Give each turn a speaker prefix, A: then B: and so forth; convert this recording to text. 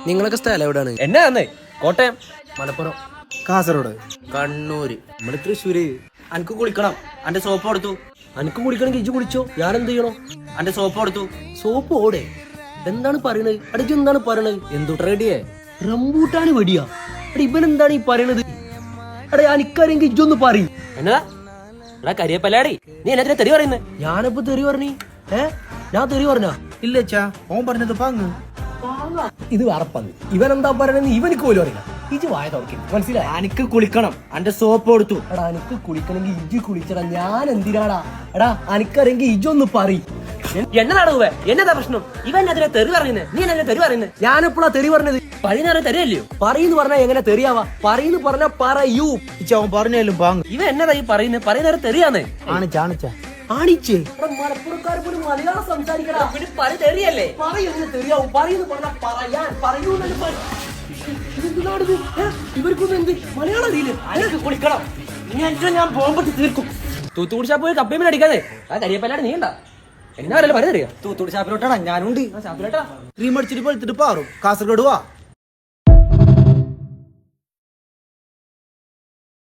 A: നിങ്ങളൊക്കെ സ്ഥലം എവിടെയാണ്?
B: എന്നാന്നേ? കോട്ടയം,
A: മലപ്പുറം,
C: കാസർഗോഡ്,
A: കണ്ണൂര്.
B: നമ്മള് തൃശ്ശൂര്.
A: അനക്ക് കുളിക്കണം, അന്റെ സോപ്പ് കൊടുത്തു.
B: അനക്ക് കുടിക്കണമെങ്കിൽ ഇജ്ജ് കുടിച്ചോ, ഞാൻ എന്ത് ചെയ്യണോ?
A: അന്റെ സോപ്പ് കൊടുത്തു.
B: സോപ്പ് ഓടെ എന്താണ് പറയണത്? അടിച്ച് എന്താണ് പറയണത്?
A: എന്തുട്ട റെഡിയേ?
B: റംബൂട്ടാന് വെടിയാ? എടാ ഇവൻ എന്താണ് ഈ പറയണത്? എടാ എനിക്കറിയെങ്കിൽ ഇജ്ജൊന്ന് പറയും.
A: എന്നതാ എടാ കരിയപ്പല്ലാടി, നീ എന്നാ തെറി പറയുന്നത്?
B: ഞാനിപ്പോ തെറി പറഞ്ഞി? ഞാൻ തെറി പറഞ്ഞ?
C: ഇല്ല അച്ഛാ, ഓൻ പറഞ്ഞത് പാങ്ങ്.
B: ഇത് വേറെ പങ്ക്. ഇവൻ എന്താ പറയണെന്ന് ഇവനിക്ക് പോലും അറിയില്ല. ഇജ്ജ് വായ തുറക്കും, മനസ്സിലായി?
A: അനക്ക് കുളിക്കണം, അന്റെ സോപ്പ് കൊടുത്തു.
B: എടാ എനിക്ക് കുളിക്കണമെങ്കിൽ ഇജ്ജ് കുളിച്ചടാ, ഞാൻ എന്തിനാടാ? എടാ എനിക്കറിയെങ്കിൽ ഇജ്ജൊന്ന് പറയും.
A: എന്നതാണ് എന്നതാ പ്രശ്നം? ഇവൻ അതിനെ തെറി പറയുന്നത്, നീ എന്നെ തെറി പറയുന്നത്?
B: ഞാനെപ്പോഴാ തെറി പറഞ്ഞത്?
A: പറയുന്ന തെറിയല്ലയോ?
B: പറയെന്ന് പറഞ്ഞാ എങ്ങനെ തെറിയാവാ? പറയെന്ന് പറഞ്ഞാ പറയൂ.
C: ഇച്ചാ ഓൻ പറഞ്ഞാലും പാങ്ങ്.
A: ഇവൻ എന്നതാ ഈ പറയുന്നത്? പറയുന്ന തെറിയാന്നേ?
C: ആണിച്ചാ
B: ആണിച്ചേ? മലപ്പുറക്കാർ പോലും മലയാളം സംസാരിക്കടാ.
A: തെറിയല്ലേ?
B: പറയുന്നത് തെറിയാവും. പറയുന്നു പറഞ്ഞാ പറയാൻ പറയൂ. ഇവർക്കൊന്നും എന്ത് മലയാളം അറിയില്ല.
A: അനക്ക് കുളിക്കണം, ഞാൻ ബോംബെട്ട് തീർക്കും. തൂത്തുകുടി ഷാപ്പ് പോയി കപ്പയും അടിക്കാതെ ആ കരിയപ്പല്ലാണ്ട് നീ ഉണ്ടാ എന്നാ പറയുന്നത്? അറിയാം
C: തൂത്തുടി ഷാപ്പിലോട്ടാണ് ഞാനുണ്ട്.
A: ഷാപ്പിലോട്ടാ
C: ക്രീം അടിച്ചിട്ട് പഴുത്തിട്ട് പാറും. കാസർഗോഡ് വാ.